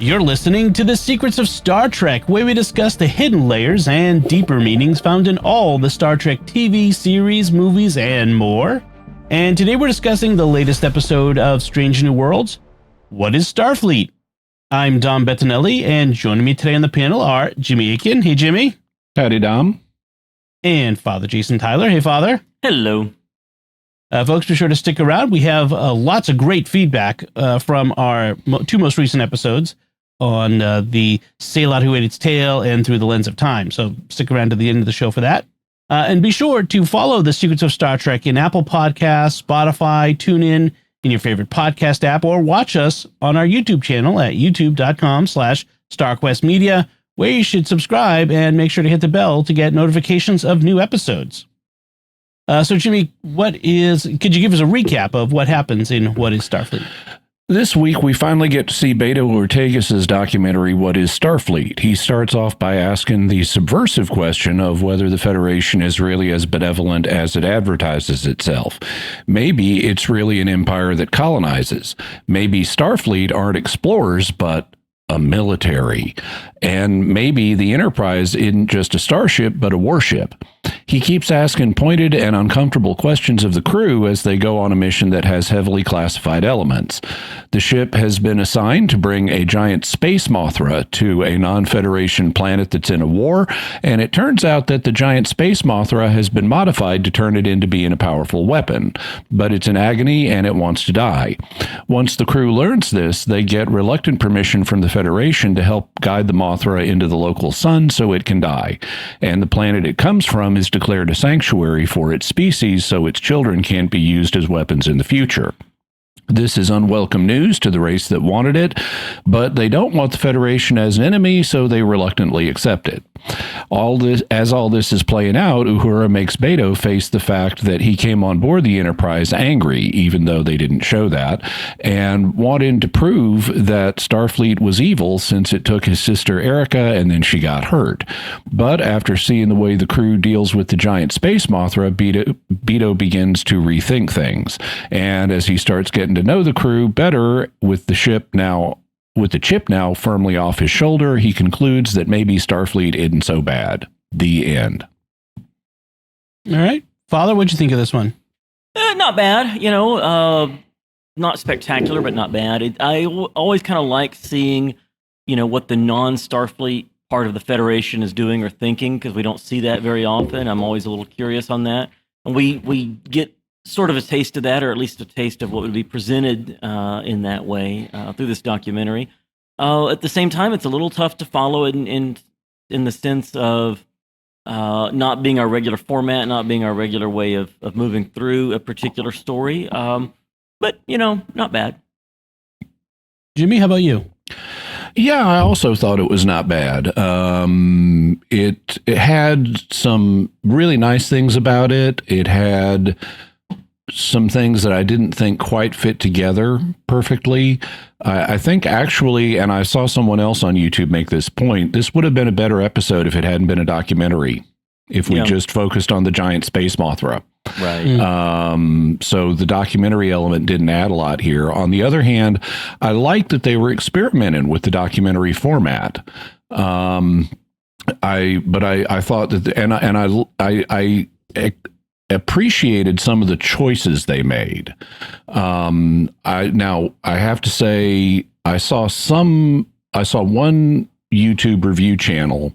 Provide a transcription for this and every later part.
You're listening to The Secrets of Star Trek, where we discuss the hidden layers and deeper meanings found in all the Star Trek TV series, movies, and more. And today we're discussing the latest episode of Strange New Worlds, What is Starfleet? I'm Dom Bettinelli, and joining me today on the panel are Jimmy Aiken. Hey, Jimmy. Howdy, Dom. And Father Jason Tyler. Hey, Father. Hello. Folks, be sure to stick around. We have lots of great feedback from our two most recent episodes on the Sail Out Who Ate Its Tail and Through the Lens of Time. So stick around to the end of the show for that. And be sure to follow The Secrets of Star Trek in Apple Podcasts, Spotify, TuneIn, in your favorite podcast app, or watch us on our YouTube channel at youtube.com/StarQuestMedia, where you should subscribe and make sure to hit the bell to get notifications of new episodes. So, Jimmy, could you give us a recap of what happens in What is Starfleet? This week, we finally get to see Beto Ortegas' documentary, What is Starfleet? He starts off by asking the subversive question of whether the Federation is really as benevolent as it advertises itself. Maybe it's really an empire that colonizes. Maybe Starfleet aren't explorers, but a military. And maybe the Enterprise isn't just a starship, but a warship. He keeps asking pointed and uncomfortable questions of the crew as they go on a mission that has heavily classified elements. The ship has been assigned to bring a giant space Mothra to a non-Federation planet that's in a war, and it turns out that the giant space Mothra has been modified to turn it into being a powerful weapon. But it's in agony and it wants to die. Once the crew learns this, they get reluctant permission from the Federation to help guide the Mothra into the local sun so it can die. And the planet it comes from is declared a sanctuary for its species so its children can't be used as weapons in the future. This is unwelcome news to the race that wanted it, but they don't want the Federation as an enemy, so they reluctantly accept it. All this is playing out, Uhura makes Beto face the fact that he came on board the Enterprise angry, even though they didn't show that, and wanting to prove that Starfleet was evil since it took his sister Erica and then she got hurt. But after seeing the way the crew deals with the giant space Mothra, Beto begins to rethink things. And as he starts getting to know the crew better with the chip now firmly off his shoulder, he concludes that maybe Starfleet isn't so bad. The end. All right. Father, what'd you think of this one? Not bad. Not spectacular, but not bad. I always kind of like seeing, what the non-Starfleet part of the Federation is doing or thinking, because we don't see that very often. I'm always a little curious on that. And we get sort of a taste of that, or at least a taste of what would be presented in that way through this documentary. At the same time, it's a little tough to follow in the sense of not being our regular format, not being our regular way of moving through a particular story. But, not bad. Jimmy, how about you? Yeah, I also thought it was not bad. It had some really nice things about it. It had some things that I didn't think quite fit together perfectly. I think actually, and I saw someone else on YouTube make this point, this would have been a better episode if it hadn't been a documentary, if we just focused on the giant space Mothra. Right. So the documentary element didn't add a lot here. On the other hand, I liked that they were experimenting with the documentary format. I thought that, I appreciated some of the choices they made. I have to say, I saw one YouTube review channel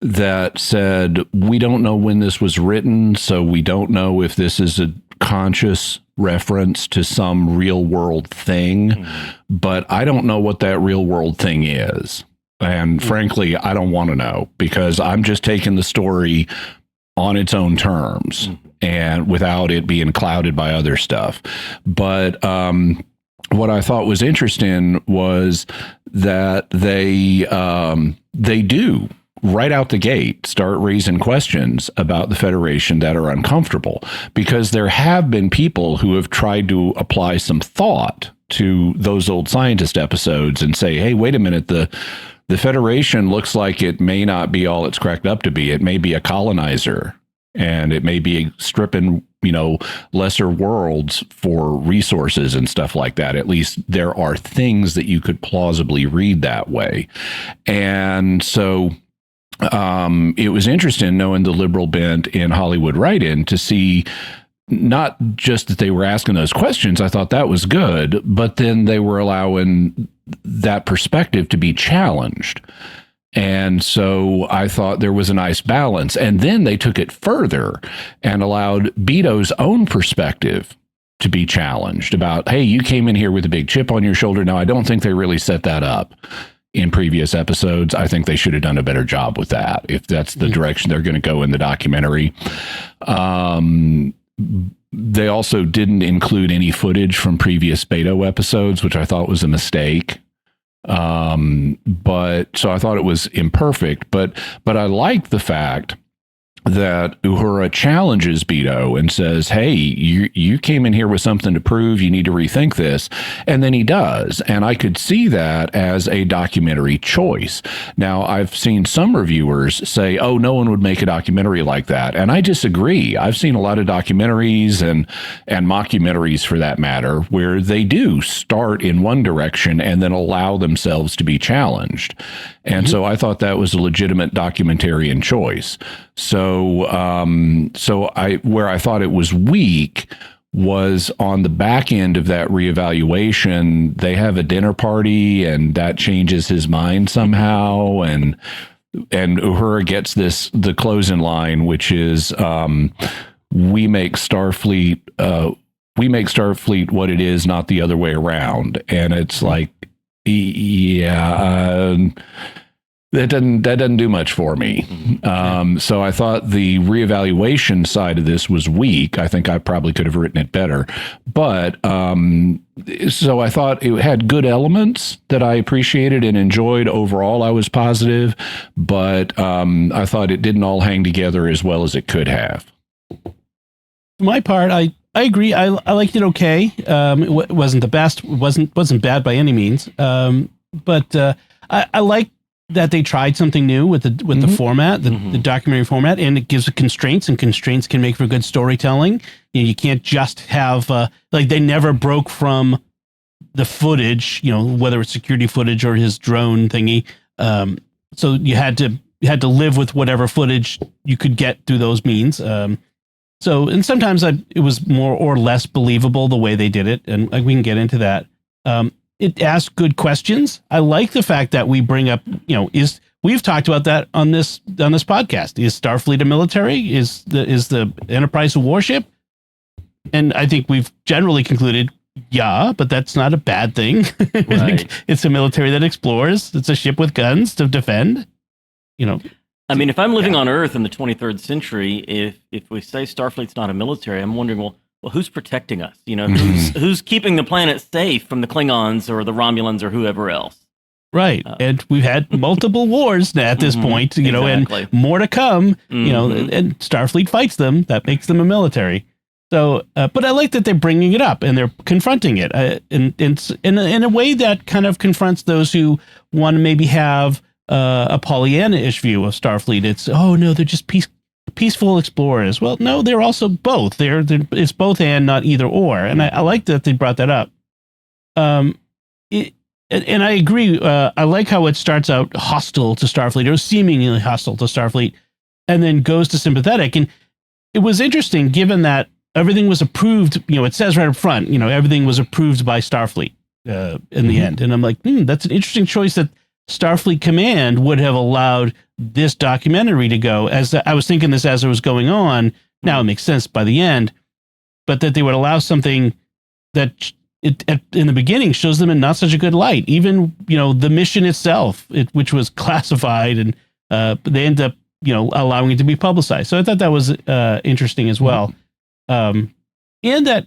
that said, we don't know when this was written, so we don't know if this is a conscious reference to some real world thing, but I don't know what that real world thing is. And frankly, I don't want to know, because I'm just taking the story on its own terms and without it being clouded by other stuff. But what I thought was interesting was that they do right out the gate start raising questions about the Federation that are uncomfortable, because there have been people who have tried to apply some thought to those old scientist episodes and say, hey, wait a minute, the Federation looks like it may not be all it's cracked up to be. It may be a colonizer, and it may be stripping lesser worlds for resources and stuff like that. At least there are things that you could plausibly read that way. And so it was interesting knowing the liberal bent in Hollywood write-in to see not just that they were asking those questions. I thought that was good, but then they were allowing that perspective to be challenged. And so I thought there was a nice balance. And then they took it further and allowed Beto's own perspective to be challenged about, hey, you came in here with a big chip on your shoulder. Now, I don't think they really set that up in previous episodes. I think they should have done a better job with that, if that's the direction they're going to go in the documentary. They also didn't include any footage from previous Beto episodes, which I thought was a mistake. But so I thought it was imperfect, but I like the fact that Uhura challenges Beto and says, hey, you came in here with something to prove, you need to rethink this. And then he does. And I could see that as a documentary choice. Now, I've seen some reviewers say, oh, no one would make a documentary like that. And I disagree. I've seen a lot of documentaries and mockumentaries, for that matter, where they do start in one direction and then allow themselves to be challenged. And so I thought that was a legitimate documentarian choice. So where I thought it was weak was on the back end of that reevaluation. They have a dinner party, and that changes his mind somehow. And Uhura gets the closing line, which is, we make Starfleet what it is, not the other way around. And it's like, yeah, that doesn't do much for me. So I thought the reevaluation side of this was weak. I think I probably could have written it better, but so I thought it had good elements that I appreciated and enjoyed. Overall, I was positive, but I thought it didn't all hang together as well as it could have. For my part, I agree. I liked it okay. It wasn't the best. It wasn't bad by any means. But I like that they tried something new with the format, the documentary format, and it gives constraints, and constraints can make for good storytelling. You can't just have like, they never broke from the footage, whether it's security footage or his drone thingy. So you had to live with whatever footage you could get through those means. So, and sometimes it was more or less believable the way they did it, and we can get into that. It asked good questions. I like the fact that we bring up, we've talked about that on this podcast. Is Starfleet a military? Is the Enterprise a warship? And I think we've generally concluded, yeah, but that's not a bad thing. Right. It's a military that explores. It's a ship with guns to defend. I mean, if I'm living on Earth in the 23rd century, if we say Starfleet's not a military, I'm wondering, well, who's protecting us? Who's keeping the planet safe from the Klingons or the Romulans or whoever else? Right. And we've had multiple wars at this point, exactly. and more to come, and Starfleet fights them. That makes them a military. So, but I like that they're bringing it up and they're confronting it in a way that kind of confronts those who want to maybe have a Pollyanna-ish view of Starfleet. It's, oh no, they're just peaceful explorers. Well, no, they're also both. It's both and, not either or. And I like that they brought that up. And I agree. I like how it starts out hostile to Starfleet, or seemingly hostile to Starfleet, and then goes to sympathetic. And it was interesting, given that everything was approved. It says right up front, everything was approved by Starfleet in the end. And I'm like, that's an interesting choice that Starfleet Command would have allowed this documentary to go. As I was thinking this as it was going on, now it makes sense by the end, but that they would allow something that in the beginning shows them in not such a good light. Even, the mission itself, which was classified, and they end up, allowing it to be publicized. So I thought that was interesting as well. And that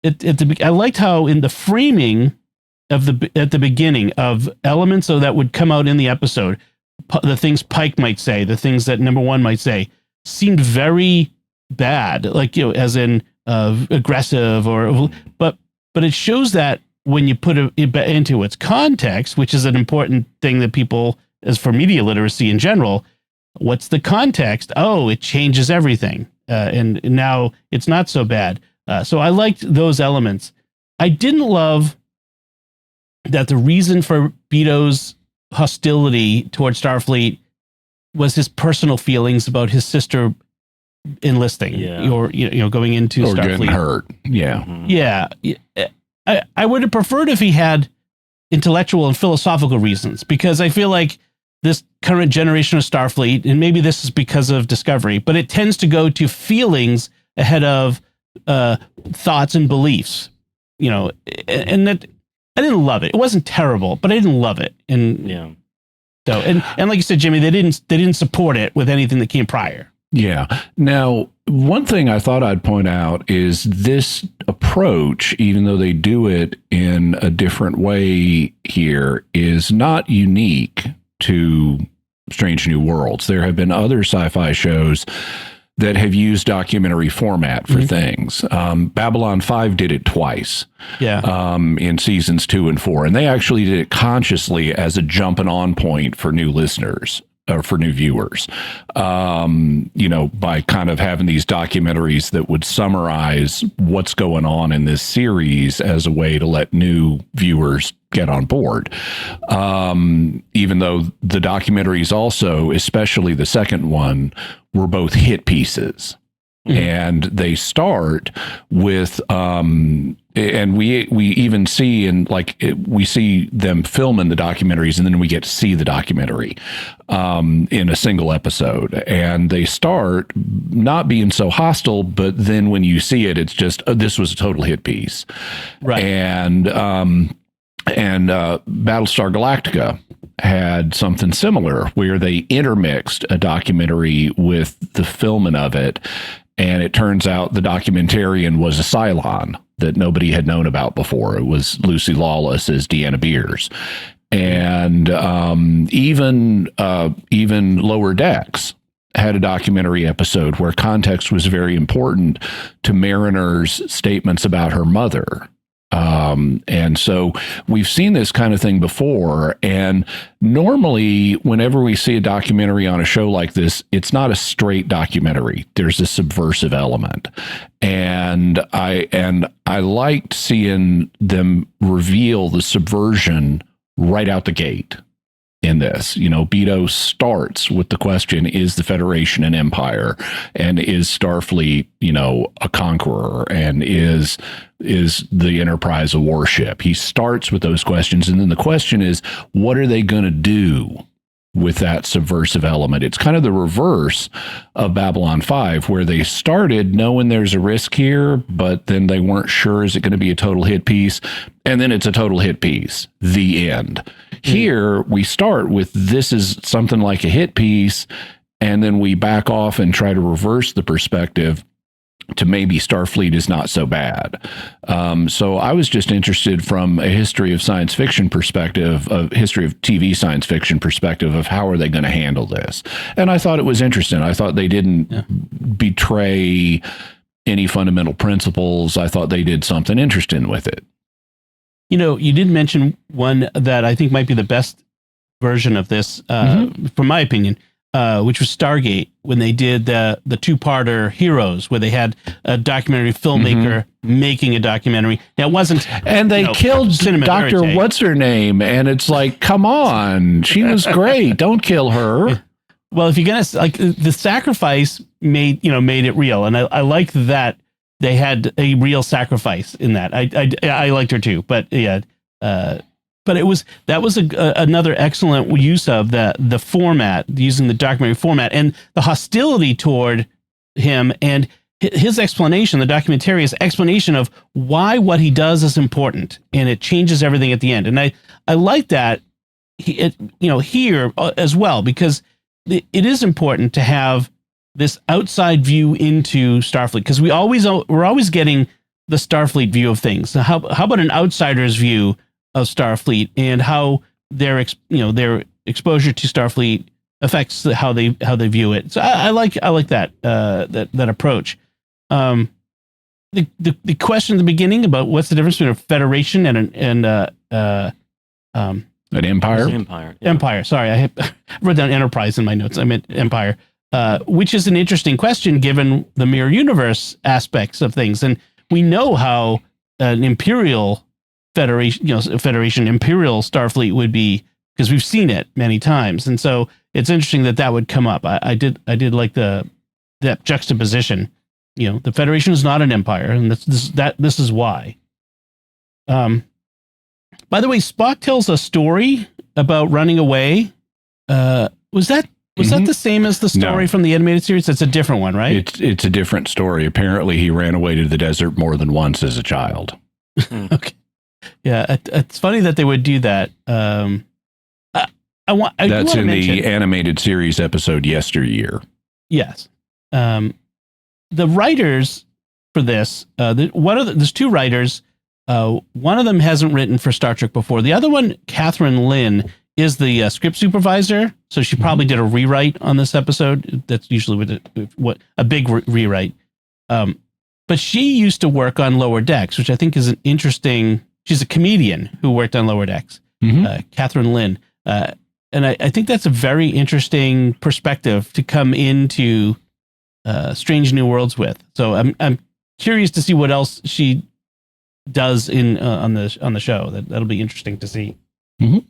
I liked how in the framing of at the beginning of elements that would come out in the episode, the things Pike might say, the things that Number One might say, seemed very bad, like, as in aggressive, but it shows that when you put it into its context, which is an important thing that people, as for media literacy in general, what's the context? Oh, it changes everything. and now it's not so bad. So I liked those elements. I didn't love that the reason for Beto's hostility toward Starfleet was his personal feelings about his sister enlisting or going into or Starfleet. getting hurt. Yeah. Mhm. Yeah. I would have preferred if he had intellectual and philosophical reasons, because I feel like this current generation of Starfleet, and maybe this is because of Discovery, but it tends to go to feelings ahead of thoughts and beliefs, and that I didn't love it. It wasn't terrible, but I didn't love it. And Yeah. so, and like you said, Jimmy, they didn't support it with anything that came prior. Yeah. Now, one thing I thought I'd point out is this approach, even though they do it in a different way here, is not unique to Strange New Worlds. There have been other sci-fi shows that have used documentary format for things. Babylon 5 did it twice. Yeah. In seasons 2 and 4. And they actually did it consciously as a jumping on point for new listeners or for new viewers, by kind of having these documentaries that would summarize what's going on in this series as a way to let new viewers get on board. Even though the documentaries also, especially the second one, were both hit pieces. And they start with, and we even see we see them filming the documentaries, and then we get to see the documentary in a single episode. And they start not being so hostile, but then when you see it, it's just this was a total hit piece, Right. And Battlestar Galactica had something similar where they intermixed a documentary with the filming of it. And it turns out the documentarian was a Cylon that nobody had known about before. It was Lucy Lawless as Deanna Beers. And even Lower Decks had a documentary episode where context was very important to Mariner's statements about her mother. And so we've seen this kind of thing before. And normally, whenever we see a documentary on a show like this, it's not a straight documentary. There's a subversive element. And I liked seeing them reveal the subversion right out the gate in this. Beto starts with the question, is the Federation an empire? And is Starfleet, a conqueror? And is the Enterprise a warship? He starts with those questions. And then the question is, what are they going to do with that subversive element? It's kind of the reverse of Babylon 5, where they started knowing there's a risk here, but then they weren't sure, is it going to be a total hit piece? And then it's a total hit piece. The end. Here, we start with this is something like a hit piece, and then we back off and try to reverse the perspective to maybe Starfleet is not so bad. So I was just interested from a history of science fiction perspective, a history of TV science fiction perspective of how are they going to handle this. And I thought it was interesting. I thought they didn't betray any fundamental principles. I thought they did something interesting with it. You did mention one that I think might be the best version of this, from my opinion, which was Stargate, when they did the two-parter Heroes, where they had a documentary filmmaker making a documentary. Now, it wasn't... And they killed Dr. What's-Her-Name, and it's like, come on, she was great. Don't kill her. Well, if you're going to... the sacrifice made it real, and I like that they had a real sacrifice in that. I liked her too, but yeah... but that was another excellent use of the format, using the documentary format and the hostility toward him, and his explanation, the documentarian's explanation of why what he does is important, and it changes everything at the end. And I like that here as well, because it is important to have this outside view into Starfleet, because we're always getting the Starfleet view of things. So how about an outsider's view of Starfleet, and how their exposure to Starfleet affects how they view it? So I like that approach. The question at the beginning about what's the difference between a federation and an An empire? Empire. Yeah. empire. Sorry, I wrote down enterprise in my notes. I meant empire. which is an interesting question given the mirror universe aspects of things. And we know how an Imperial Federation, Federation Imperial Starfleet would be, because we've seen it many times. And so it's interesting that would come up. I did like that juxtaposition. The Federation is not an empire, and this is why. By the way, Spock tells a story about running away. Was that the same as the story from the animated series? That's a different one, right? It's a different story. Apparently, he ran away to the desert more than once as a child. Okay. Yeah, it's funny that they would do that. That's in the animated series episode Yesteryear. Yes. The writers for this, there's two writers. One of them hasn't written for Star Trek before. The other one, Catherine Lynn, is the script supervisor. So she probably did a rewrite on this episode. That's usually what a big rewrite. But she used to work on Lower Decks, which I think is an interesting. She's a comedian who worked on Lower Decks, Catherine Lynn. And I think that's a very interesting perspective to come into Strange New Worlds with. So I'm curious to see what else she does on the show. That'll be interesting to see. We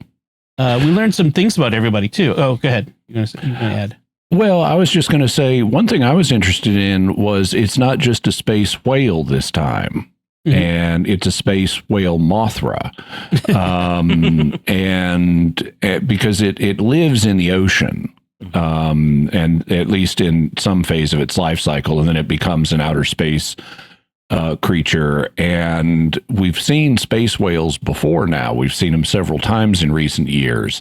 learned some things about everybody too. Oh, go ahead. You're gonna add. Well, I was just going to say one thing I was interested in was it's not just a space whale this time. And it's a space whale Mothra, and because it lives in the ocean, and at least in some phase of its life cycle, and then it becomes an outer space creature. And we've seen space whales before now. We've seen them several times in recent years.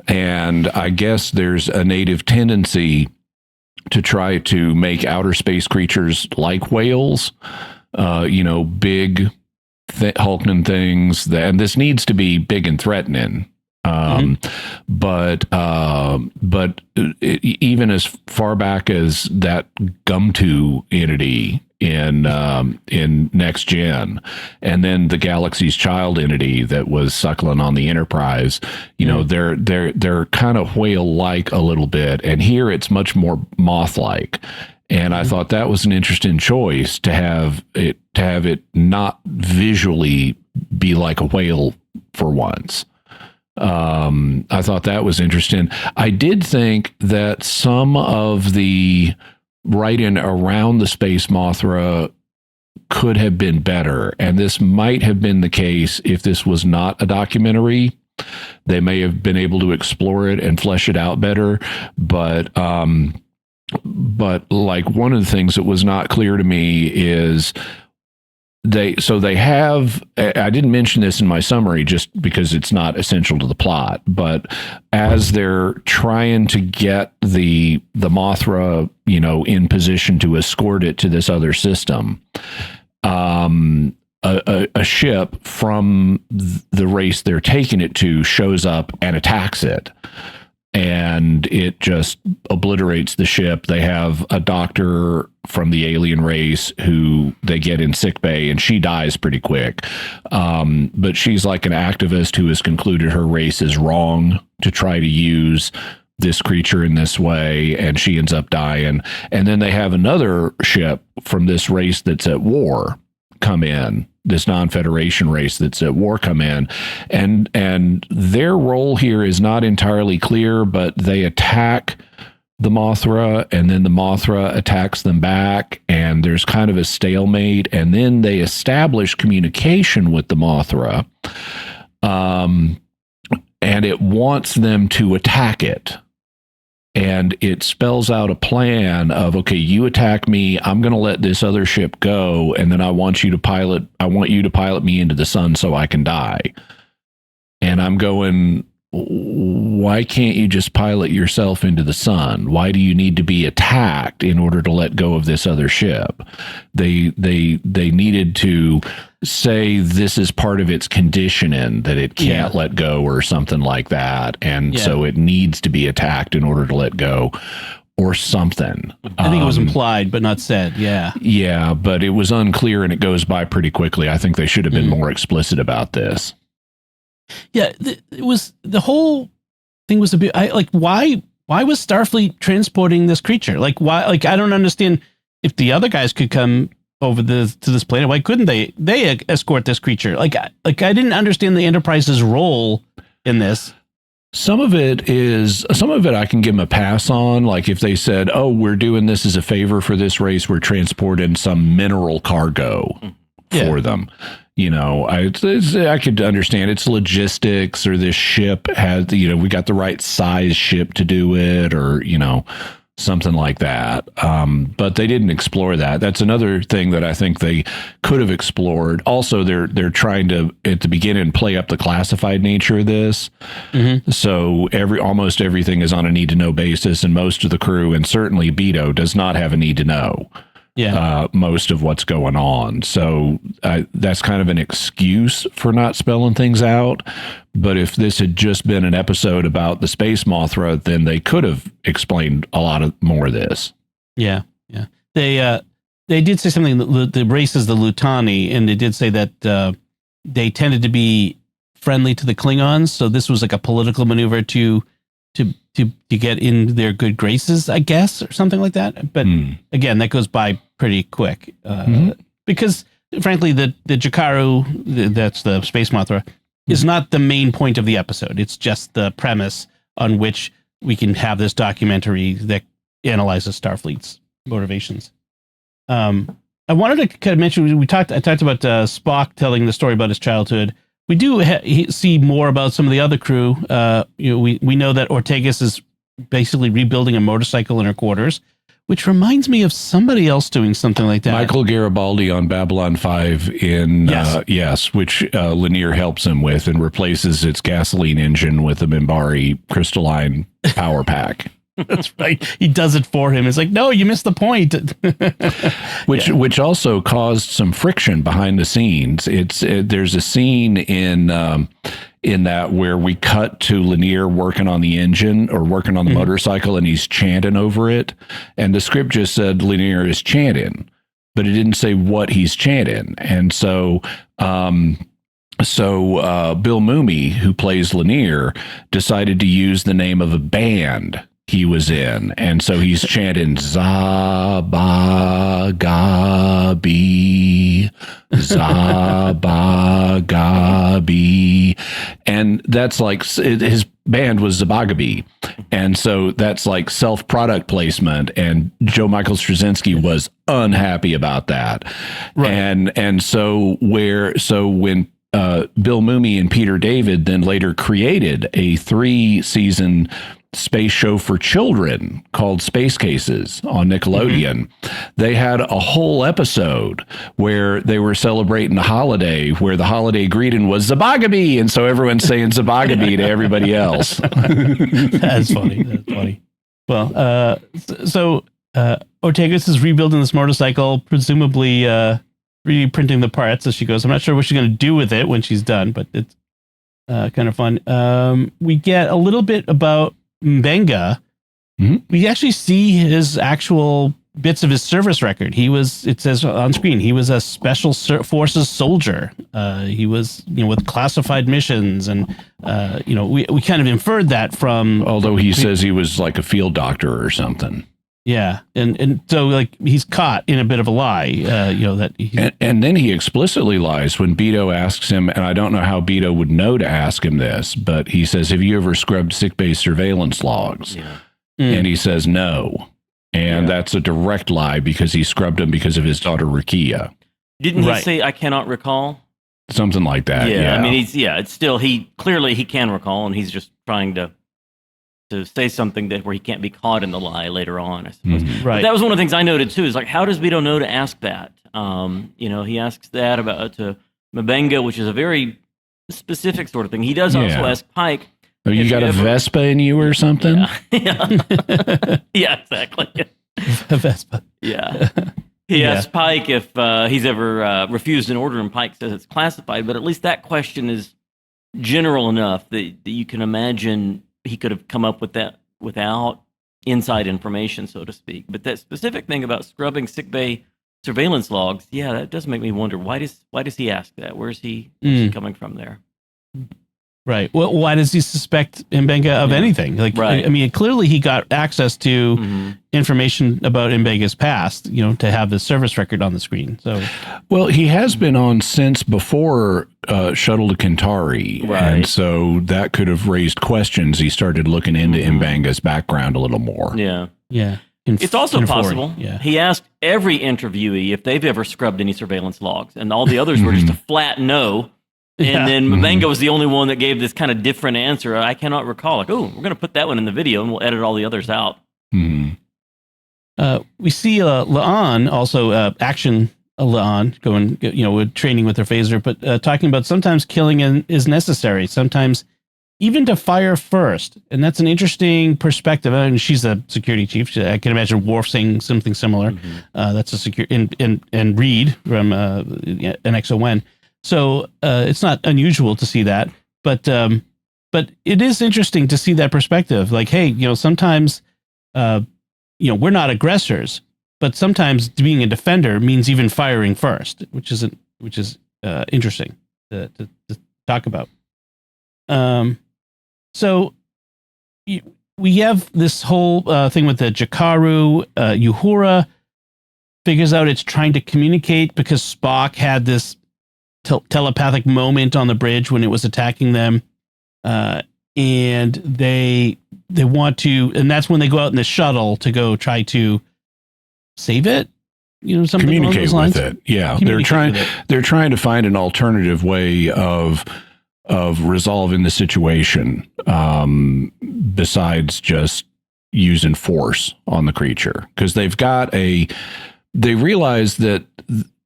And I guess there's a native tendency to try to make outer space creatures like whales, big, hulking things. And this needs to be big and threatening. But even as far back as that Gumtu entity in Next Gen, and then the Galaxy's Child entity that was suckling on the Enterprise, they're kind of whale-like a little bit, and here it's much more moth-like. And I thought that was an interesting choice to have it not visually be like a whale for once. I thought that was interesting. I did think that some of the writing around the Space Mothra could have been better, and this might have been the case if this was not a documentary. They may have been able to explore it and flesh it out better, but like one of the things that was not clear to me is they have, I didn't mention this in my summary just because it's not essential to the plot, but as they're trying to get the Mothra, in position to escort it to this other system, a ship from the race they're taking it to shows up and attacks it. And it just obliterates the ship. They have a doctor from the alien race who they get in sickbay, and she dies pretty quick. But she's like an activist who has concluded her race is wrong to try to use this creature in this way, and she ends up dying. And then they have another ship from this race that's at war come in, this non-Federation race that's at war come in, and their role here is not entirely clear, but they attack the Mothra, and then the Mothra attacks them back, and there's kind of a stalemate, and then they establish communication with the Mothra, and it wants them to attack it. And it spells out a plan of, okay, you attack me, I'm going to let this other ship go, and then I want you to pilot me into the sun so I can die. And I'm going, why can't you just pilot yourself into the sun? Why do you need to be attacked in order to let go of this other ship? They needed to say this is part of its conditioning that it can't let go or something like that. And so it needs to be attacked in order to let go or something. I think it was implied, but not said. Yeah. Yeah, but it was unclear and it goes by pretty quickly. I think they should have been more explicit about this. Yeah. It was, the whole thing was a bit, why why was Starfleet transporting this creature? Like, why? Like, I don't understand. If the other guys could come over to this planet, why couldn't they escort this creature? Like I didn't understand the Enterprise's role in this. Some of it I can give them a pass on. Like if they said, "Oh, we're doing this as a favor for this race, we're transporting some mineral cargo for them." You know, I could understand it's logistics, or this ship has, you know, we got the right size ship to do it, or, you know, something like that. But they didn't explore that. That's another thing that I think they could have explored. Also, they're trying to, at the beginning, play up the classified nature of this. Mm-hmm. So almost everything is on a need to know basis, and most of the crew, and certainly Beto, does not have a need to know. Yeah, most of what's going on. So that's kind of an excuse for not spelling things out. But if this had just been an episode about the Space Mothra, then they could have explained a lot more of this. Yeah. They did say something. The race is the Lutani, and they did say that they tended to be friendly to the Klingons. So this was like a political maneuver to get in their good graces, I guess, or something like that. But again, that goes by pretty quick because, frankly, the Jakaru, that's the Space Mothra, is not the main point of the episode. It's just the premise on which we can have this documentary that analyzes Starfleet's motivations. I wanted to kind of mention, I talked about Spock telling the story about his childhood. We do see more about some of the other crew. We know that Ortegas is basically rebuilding a motorcycle in her quarters, which reminds me of somebody else doing something like that. Michael Garibaldi on Babylon 5 which Lanier helps him with and replaces its gasoline engine with a Minbari crystalline power pack. That's right. He does it for him. It's like, no, you missed the point. Which also caused some friction behind the scenes. There's a scene in that where we cut to Lanier working on the engine or working on the motorcycle, and he's chanting over it. And the script just said Lanier is chanting, but it didn't say what he's chanting. And so Bill Mumy, who plays Lanier, decided to use the name of a band he was in, and so he's chanting Zabagabi, Zabagabi, and that's like his band was Zabagabi, and so that's like self-product placement, and Joe Michael Straczynski was unhappy about that, right. and so when Bill Mumy and Peter David then later created a 3-season space show for children called Space Cases on Nickelodeon. They had a whole episode where they were celebrating a holiday where the holiday greeting was Zabagabi, and so everyone's saying Zabagabi to everybody else. That's funny. Well, so Ortegas is rebuilding this motorcycle, presumably reprinting the parts as she goes. I'm not sure what she's going to do with it when she's done, but it's kind of fun. We get a little bit about Mbenga. We actually see his actual bits of his service record. It says on screen, he was a special forces soldier. He was, with classified missions, and we kind of inferred that from. Although he says he was like a field doctor or something. Yeah, and so like he's caught in a bit of a lie, and then he explicitly lies when Beto asks him, and I don't know how Beto would know to ask him this, but he says, "Have you ever scrubbed sickbay surveillance logs?" Yeah. And he says no, and that's a direct lie because he scrubbed them because of his daughter Rukia. Didn't he say, "I cannot recall"? Something like that. Yeah. I mean, it's still he can recall, and he's just trying to say something where he can't be caught in the lie later on, I suppose. Right. But that was one of the things I noted too. Is like, how does Beto know to ask that? He asks that about to Mbenga, which is a very specific sort of thing. He does also ask Pike. Oh, you got a Vespa in you or something? Yeah, yeah, exactly. A Vespa. Yeah. He asks Pike if he's ever refused an order, and Pike says it's classified. But at least that question is general enough that you can imagine he could have come up with that without inside information, so to speak. But that specific thing about scrubbing sickbay surveillance logs, that does make me wonder, why does he ask that? Where's he coming from there? Right. Well, why does he suspect Mbenga of anything? Like, Right. I mean, clearly he got access to information about Mbenga's past, to have the service record on the screen. So, Well, he has been on since before Shuttle to Kintari. Right. And so that could have raised questions. He started looking into Mbenga's background a little more. Yeah. yeah. It's also possible. Yeah. He asked every interviewee if they've ever scrubbed any surveillance logs, and all the others were just a flat no. And then Mbenga was the only one that gave this kind of different answer. I cannot recall. Like, oh, we're going to put that one in the video, and we'll edit all the others out. Mm-hmm. We see La'an, also action La'an, going, with training with her phaser, but talking about sometimes killing is necessary, sometimes even to fire first. And that's an interesting perspective. And she's a security chief. I can imagine Worf saying something similar. That's a secure and Reed from NXON. So it's not unusual to see that, but it is interesting to see that perspective. Like, hey, sometimes, we're not aggressors, but sometimes being a defender means even firing first, which is interesting to talk about. So we have this whole thing with the Jakaru. Uhura figures out it's trying to communicate because Spock had this telepathic moment on the bridge when it was attacking them, and they want to, and that's when they go out in the shuttle to go try to save it. Something Communicate with it. Yeah, they're trying to find an alternative way of resolving the situation besides just using force on the creature, because they realize that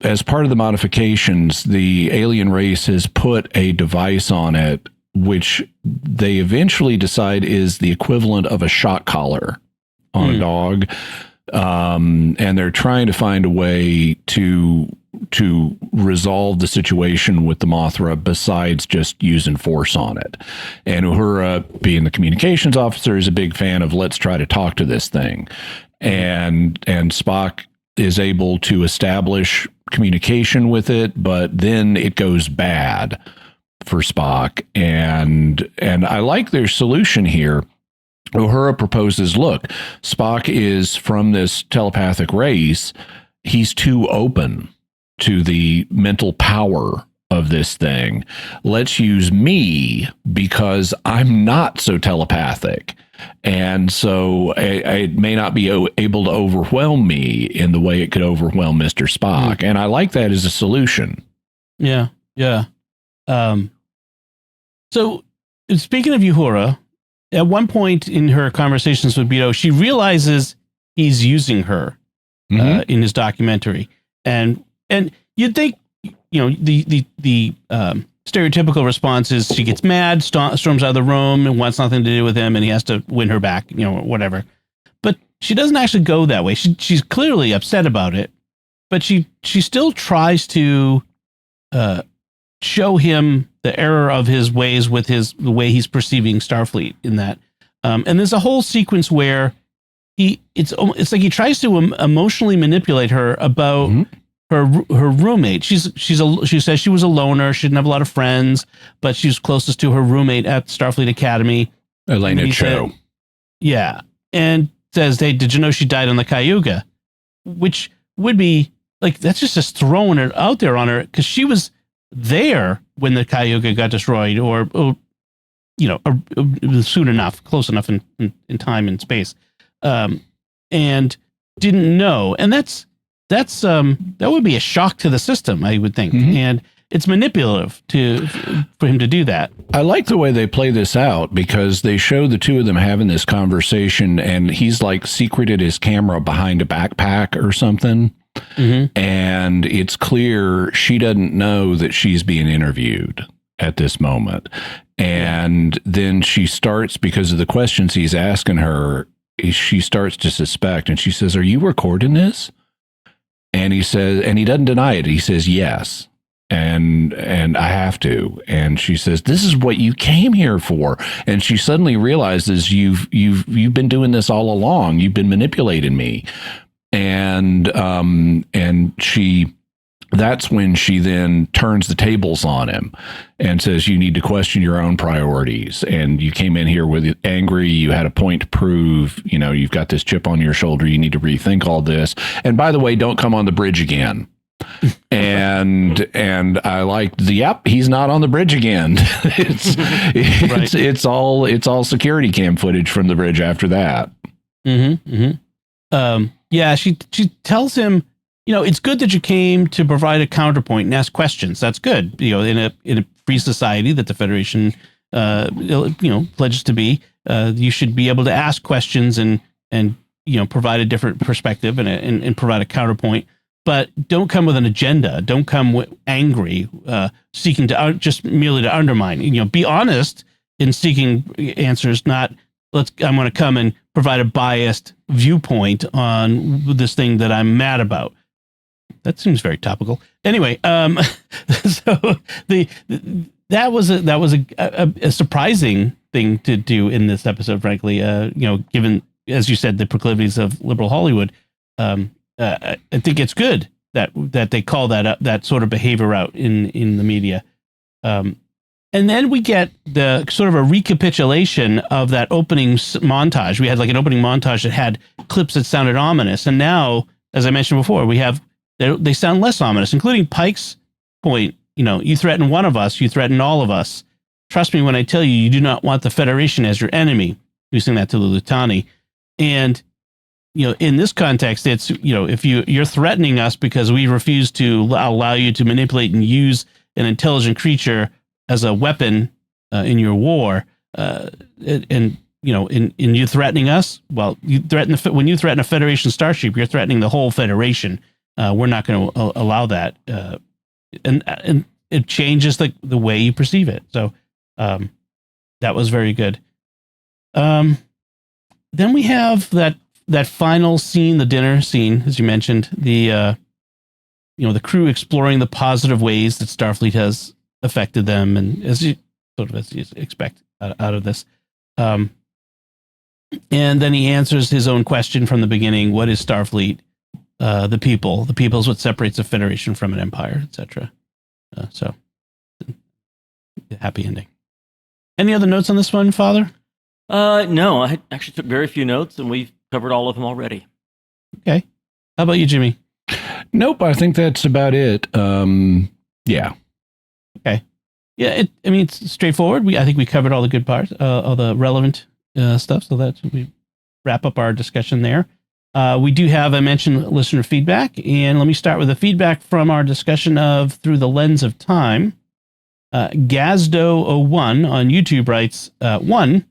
as part of the modifications, the alien race has put a device on it, which they eventually decide is the equivalent of a shock collar on a dog. And they're trying to find a way to resolve the situation with the Mothra besides just using force on it. And Uhura, being the communications officer, is a big fan of let's try to talk to this thing. And Spock is able to establish communication with it, but then it goes bad for Spock. And I like their solution here. Uhura proposes, look, Spock is from this telepathic race. He's too open to the mental power of this thing. Let's use me because I'm not so telepathic. And so it may not be able to overwhelm me in the way it could overwhelm Mr. Spock. And I like that as a solution. Yeah. Yeah. So speaking of Uhura, at one point in her conversations with Beto, she realizes he's using her in his documentary. And you'd think, the stereotypical response is she gets mad, storms out of the room, and wants nothing to do with him, and he has to win her back, whatever. But she doesn't actually go that way. She's clearly upset about it, but she still tries to show him the error of his ways with the way he's perceiving Starfleet in that. And there's a whole sequence where it's like he tries to emotionally manipulate her about her roommate. She says she was a loner. She didn't have a lot of friends, but she was closest to her roommate at Starfleet Academy. Elena Cho. Yeah. And says, hey, did you know she died on the Cayuga? Which would be like, that's just throwing it out there on her, because she was there when the Cayuga got destroyed, or soon enough, close enough in time and space, and didn't know. And that would be a shock to the system, I would think. And it's manipulative for him to do that. I like the way they play this out, because they show the two of them having this conversation, and he's like secreted his camera behind a backpack or something. And it's clear she doesn't know that she's being interviewed at this moment. And then she starts, because of the questions he's asking her, she starts to suspect, and she says, are you recording this? And he says, and he doesn't deny it. He says, yes. And I have to. And she says, this is what you came here for. And she suddenly realizes you've been doing this all along. You've been manipulating me. And she that's when she then turns the tables on him and says, you need to question your own priorities. And you came in here with angry. You had a point to prove. You know, you've got this chip on your shoulder. You need to rethink all this. And by the way, don't come on the bridge again. and I liked he's not on the bridge again. It's all security cam footage from the bridge after that. Yeah, she tells him, you know, it's good that you came to provide a counterpoint and ask questions. That's good. You know, in a free society that the Federation, pledges to be, you should be able to ask questions and provide a different perspective and provide a counterpoint. But don't come with an agenda. Don't come angry, seeking to just merely to undermine. You know, be honest in seeking answers. Not I'm going to come and provide a biased viewpoint on this thing that I'm mad about. That seems very topical. Anyway, so that was a surprising thing to do in this episode, frankly. Given, as you said, the proclivities of liberal Hollywood, I think it's good that they call that sort of behavior out in the media. And then we get the sort of a recapitulation of that opening montage. We had like an opening montage that had clips that sounded ominous, and now, as I mentioned before, we have. They sound less ominous, including Pike's point. You know, you threaten one of us, you threaten all of us. Trust me when I tell you, you do not want the Federation as your enemy. Using that to the Lutani. And, you know, in this context, it's, you know, if you're threatening us because we refuse to allow you to manipulate and use an intelligent creature as a weapon in your war, and, you know, in you threatening us, well, when you threaten a Federation starship, you're threatening the whole Federation. We're not going to allow that, and it changes the way you perceive it. So that was very good. Then we have that final scene, the dinner scene, as you mentioned, the crew exploring the positive ways that Starfleet has affected them, and as you expect out of this. And then he answers his own question from the beginning: what is Starfleet? The people is what separates a Federation from an empire, etc. So happy ending. Any other notes on this one, Father? No, I actually took very few notes, and we've covered all of them already. Okay. How about you, Jimmy? Nope, I think that's about it. Yeah. Okay. Yeah, it's straightforward. I think we covered all the good parts, all the relevant stuff, so that we wrap up our discussion there. We do have, I mentioned, listener feedback, and let me start with the feedback from our discussion of Through the Lens of Time. Gazdo01 on YouTube writes, 1,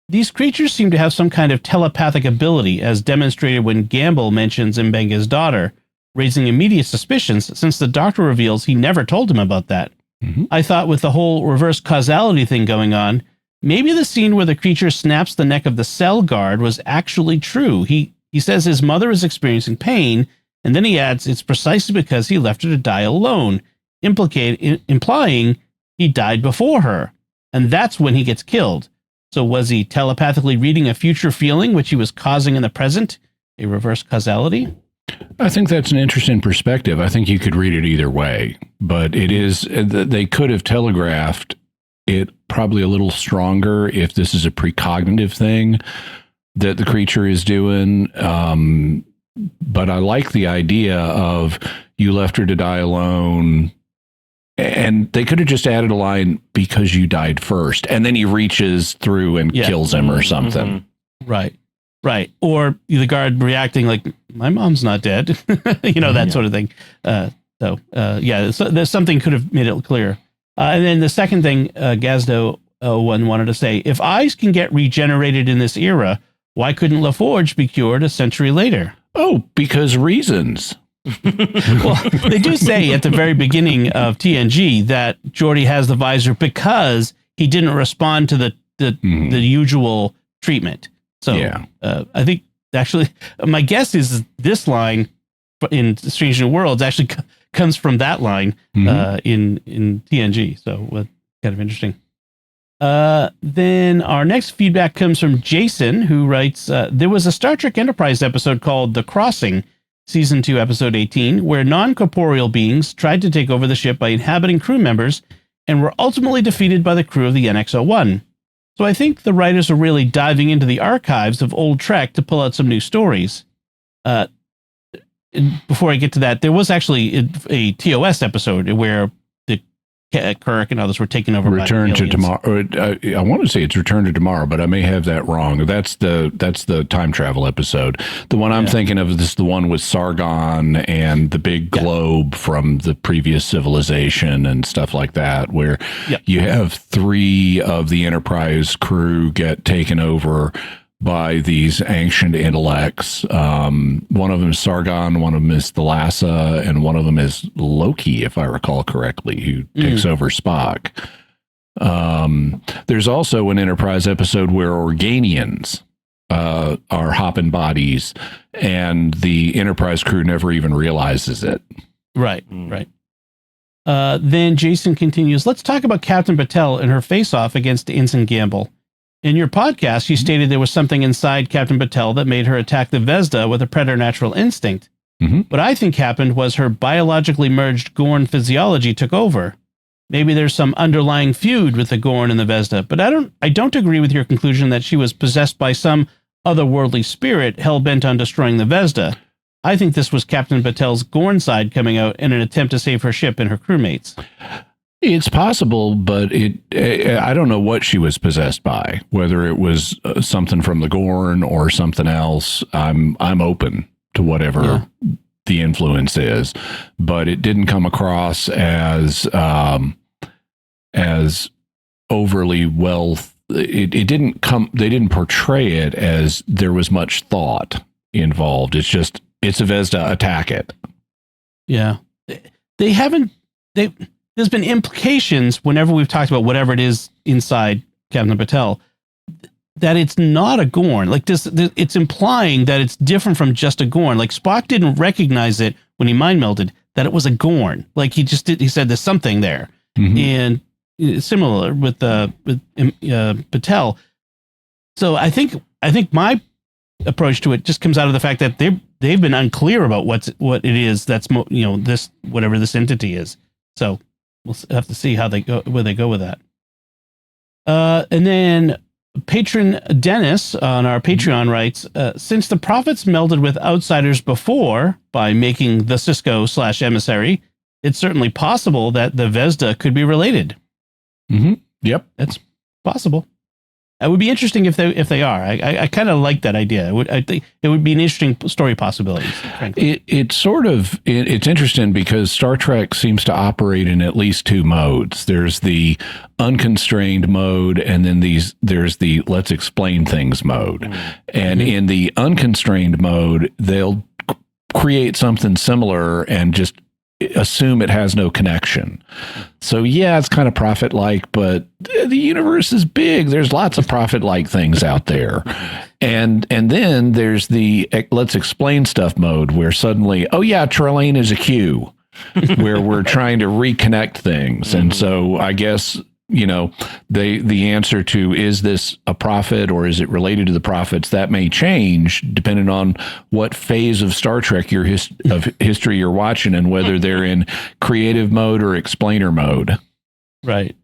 these creatures seem to have some kind of telepathic ability, as demonstrated when Gamble mentions Mbenga's daughter, raising immediate suspicions since the doctor reveals he never told him about that. Mm-hmm. I thought with the whole reverse causality thing going on, maybe the scene where the creature snaps the neck of the cell guard was actually true. He says his mother is experiencing pain, and then he adds it's precisely because he left her to die alone, implying he died before her, and that's when he gets killed. So was he telepathically reading a future feeling which he was causing in the present? A reverse causality? I think that's an interesting perspective. I think you could read it either way, but it is, they could have telegraphed it probably a little stronger if this is a precognitive thing that the creature is doing. But I like the idea of you left her to die alone, and they could have just added a line because you died first, and then he reaches through and kills him or something. Mm-hmm. Right. Or the guard reacting like, my mom's not dead, that sort of thing. So there's something could have made it clear. And then the second thing, Gazdo wanted to say, if eyes can get regenerated in this era, why couldn't LaForge be cured a century later? Oh, because reasons. Well, they do say at the very beginning of TNG that Geordi has the visor because he didn't respond to the usual treatment. So I think actually my guess is this line in Strange New Worlds actually comes from that line in TNG. So kind of interesting. Then our next feedback comes from Jason, who writes, there was a Star Trek Enterprise episode called The Crossing Season 2, Episode 18, where non-corporeal beings tried to take over the ship by inhabiting crew members and were ultimately defeated by the crew of the NX-01. So I think the writers are really diving into the archives of old Trek to pull out some new stories. Before I get to that, there was actually a TOS episode where Kirk and others were taken over Return by to aliens. Tomorrow. I want to say it's Return to Tomorrow, but I may have that wrong. That's the time travel episode. The one I'm thinking of is the one with Sargon and the big globe from the previous civilization and stuff like that, where you have 3 of the Enterprise crew get taken over by these ancient intellects. One of them is Sargon, one of them is Thalassa, and one of them is Loki, if I recall correctly, who takes over Spock. There's also an Enterprise episode where Organians are hopping bodies, and the Enterprise crew never even realizes it. Right. Then Jason continues, let's talk about Captain Patel and her face-off against Ensign Gamble. In your podcast, you stated there was something inside Captain Patel that made her attack the Vesda with a preternatural instinct. What I think happened was her biologically merged Gorn physiology took over. Maybe there's some underlying feud with the Gorn and the Vesda, but I don't agree with your conclusion that she was possessed by some otherworldly spirit hell-bent on destroying the Vesda. I think this was Captain Patel's Gorn side coming out in an attempt to save her ship and her crewmates. It's possible, but I don't know what she was possessed by, whether it was something from the Gorn or something else. I'm open to whatever the influence is, but it didn't come across as overly well. It didn't come. They didn't portray it as there was much thought involved. It's just, it's a Vesda, attack it. Yeah. They haven't, there's been implications whenever we've talked about whatever it is inside Captain Patel, that it's not a Gorn. Like this, it's implying that it's different from just a Gorn. Like Spock didn't recognize it when he mind melded, that it was a Gorn. Like he said there's something there. And similar with Patel. So I think my approach to it just comes out of the fact that they've been unclear about what it is that's this, whatever this entity is. So we'll have to see how where they go with that. And then patron Dennis on our Patreon writes, since the prophets melded with outsiders before by making the Cisco/emissary, it's certainly possible that the Vesda could be related. Yep, that's possible. It would be interesting if they are. I kind of like that idea. I think it would be an interesting story possibility. It's interesting because Star Trek seems to operate in at least 2 modes. There's the unconstrained mode, and then there's the let's explain things mode. And in the unconstrained mode, they'll create something similar and just assume it has no connection. So yeah, it's kind of prophet-like, but the universe is big. There's lots of prophet-like things out there. And then there's the let's explain stuff mode where suddenly, oh yeah, Trelane is a Q, where we're trying to reconnect things. And so I guess, the answer to, is this a prophet or is it related to the prophets, that may change depending on what phase of Star Trek of history you're watching, and whether they're in creative mode or explainer mode. Right.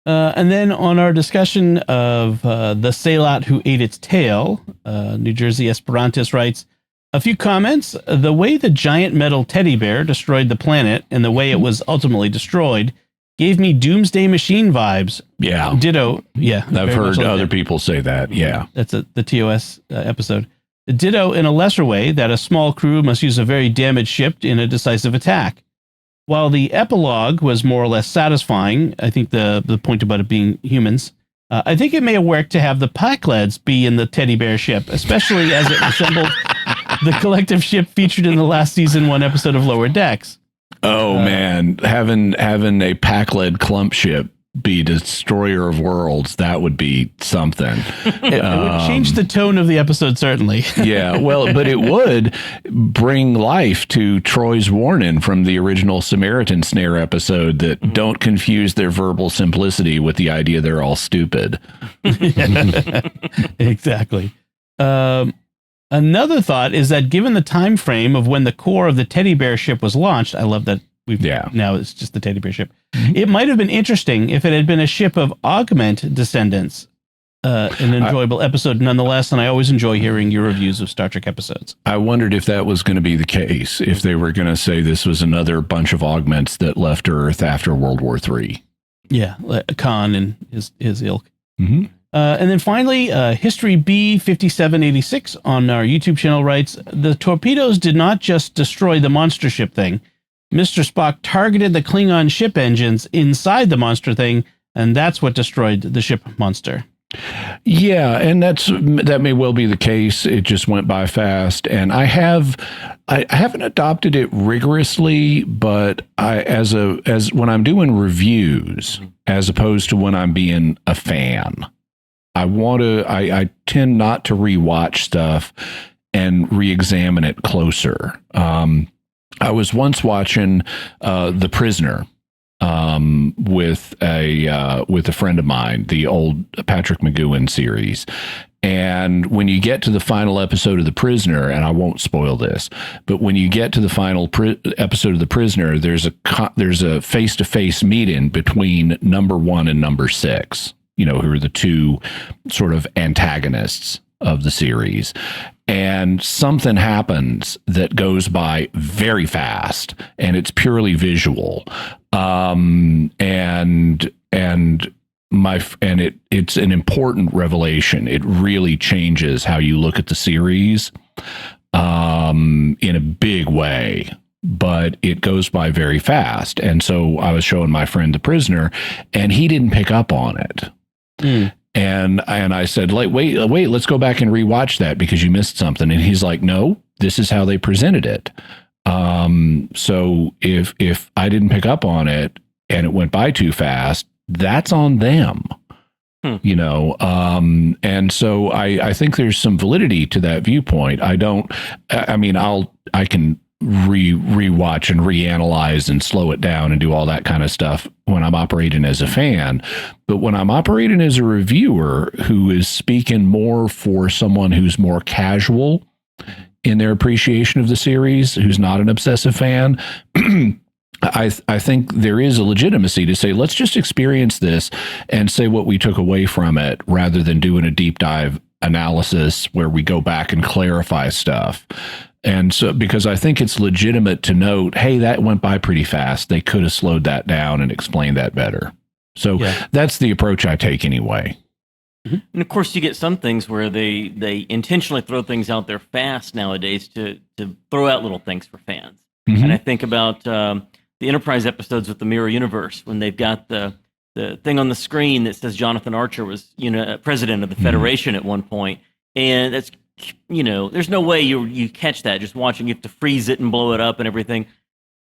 And then on our discussion of the Sailot who ate its tail, New Jersey Esperantis writes, a few comments. The way the giant metal teddy bear destroyed the planet and the way it was ultimately destroyed gave me Doomsday Machine vibes. Yeah. Ditto. Yeah. I've heard other people say that. Yeah. That's the TOS episode. Ditto in a lesser way that a small crew must use a very damaged ship in a decisive attack. While the epilogue was more or less satisfying, I think the point about it being humans, I think it may have worked to have the Pakleds be in the teddy bear ship, especially as it resembled the collective ship featured in the last season 1 episode of Lower Decks. Oh man, having a Pakled clump ship be Destroyer of Worlds, that would be something. It would change the tone of the episode, certainly. Yeah, well, but it would bring life to Troy's warning from the original Samaritan Snare episode that don't confuse their verbal simplicity with the idea they're all stupid. Exactly. Another thought is that given the time frame of when the core of the teddy bear ship was launched, I love that now it's just the teddy bear ship. It might have been interesting if it had been a ship of augment descendants. An enjoyable episode nonetheless, and I always enjoy hearing your reviews of Star Trek episodes. I wondered if that was going to be the case, if they were going to say this was another bunch of augments that left Earth after World War III. Yeah, Khan and his ilk. Mm-hmm. And then finally, History B5786 on our YouTube channel writes, the torpedoes did not just destroy the monster ship thing. Mr. Spock targeted the Klingon ship engines inside the monster thing, and that's what destroyed the ship monster. Yeah, and that may well be the case. It just went by fast, and I haven't adopted it rigorously, but as when I'm doing reviews, as opposed to when I'm being a fan, I tend not to rewatch stuff and re-examine it closer. I was once watching The Prisoner with a friend of mine, the old Patrick McGowan series. And when you get to the final episode of The Prisoner, and I won't spoil this, but when you get to the final episode of The Prisoner, there's a face-to-face meeting between number 1 and number 6, who are the two sort of antagonists of the series. And something happens that goes by very fast, and it's purely visual. It's an important revelation. It really changes how you look at the series in a big way, but it goes by very fast. And so I was showing my friend The Prisoner, and he didn't pick up on it. And I said, wait, let's go back and rewatch that because you missed something. And he's like, no, this is how they presented it. So if I didn't pick up on it and it went by too fast, that's on them, and so I think there's some validity to that viewpoint. I can rewatch and reanalyze and slow it down and do all that kind of stuff when I'm operating as a fan. But when I'm operating as a reviewer who is speaking more for someone who's more casual in their appreciation of the series, who's not an obsessive fan, I think there is a legitimacy to say, let's just experience this and say what we took away from it rather than doing a deep dive analysis where we go back and clarify stuff. And so, because I think it's legitimate to note, hey, that went by pretty fast. They could have slowed that down and explained that better. So that's the approach I take anyway. And of course, you get some things where they intentionally throw things out there fast nowadays to throw out little things for fans. And I think about the Enterprise episodes with the Mirror Universe, when they've got the thing on the screen that says Jonathan Archer was, president of the Federation at one point, and that's, there's no way you catch that just watching. You have to freeze it and blow it up and everything.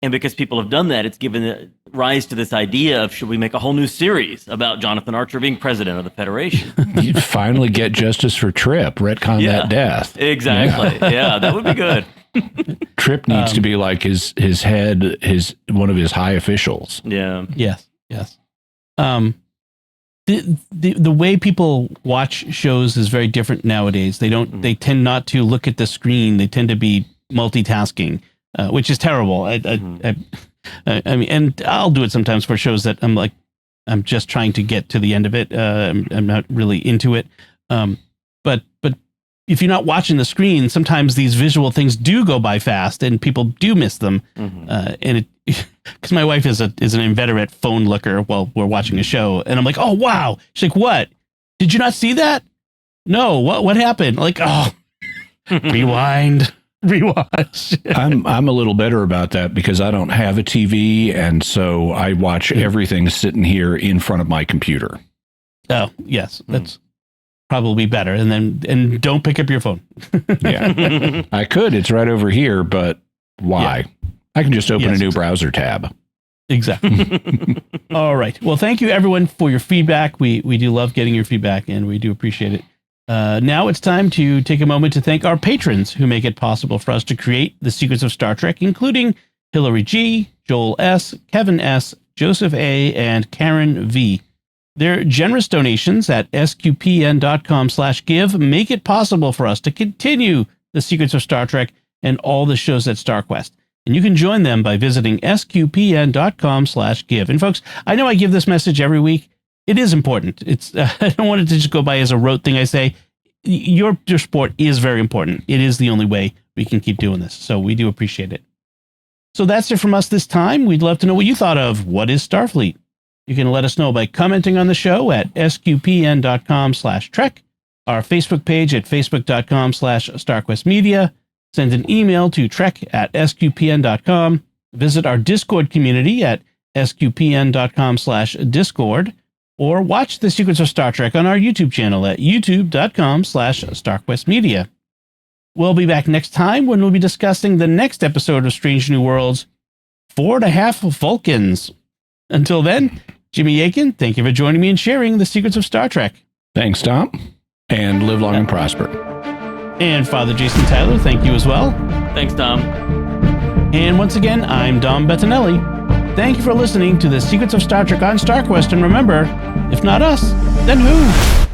And because people have done that, it's given rise to this idea of, should we make a whole new series about Jonathan Archer being president of the Federation? You'd finally get justice for Trip, retcon that death. Exactly. Yeah, that would be good. Trip needs to be like his head, one of his high officials. Yeah. Yes. The way people watch shows is very different nowadays. They tend not to look at the screen. They tend to be multitasking, which is terrible. I mean, and I'll do it sometimes for shows that I'm just trying to get to the end of it. I'm not really into it. But if you're not watching the screen, sometimes these visual things do go by fast and people do miss them. And because my wife is an inveterate phone looker while we're watching a show, and I'm like, oh, wow. She's like, what? Did you not see that? No. What happened? Like, oh, rewind, rewatch. I'm a little better about that because I don't have a TV. And so I watch everything sitting here in front of my computer. Oh, yes. That's probably better. And don't pick up your phone. Yeah, I could. It's right over here, but why? Yeah. I can just open a new browser tab. Exactly. All right. Well, thank you everyone for your feedback. We do love getting your feedback and we do appreciate it. Now it's time to take a moment to thank our patrons who make it possible for us to create the Secrets of Star Trek, including Hillary G, Joel S, Kevin S, Joseph A, and Karen V. Their generous donations at sqpn.com/give make it possible for us to continue The Secrets of Star Trek, and all the shows at StarQuest. And you can join them by visiting sqpn.com/give. And folks, I know I give this message every week. It is important. It's I don't want it to just go by as a rote thing I say. Your support is very important. It is the only way we can keep doing this. So we do appreciate it. So that's it from us this time. We'd love to know what you thought of What is Starfleet? You can let us know by commenting on the show at sqpn.com/trek, our Facebook page at facebook.com/StarQuestMedia, send an email to trek@sqpn.com, visit our Discord community at sqpn.com/discord, or watch The Secrets of Star Trek on our YouTube channel at youtube.com/StarQuestMedia. We'll be back next time when we'll be discussing the next episode of Strange New Worlds, 4.5 Vulcans. Until then, Jimmy Aiken, thank you for joining me and sharing The Secrets of Star Trek. Thanks, Tom, and live long and prosper. And Father Jason Tyler, thank you as well. Thanks, Tom. And once again, I'm Dom Bettinelli. Thank you for listening to The Secrets of Star Trek on StarQuest, and remember, if not us, then who?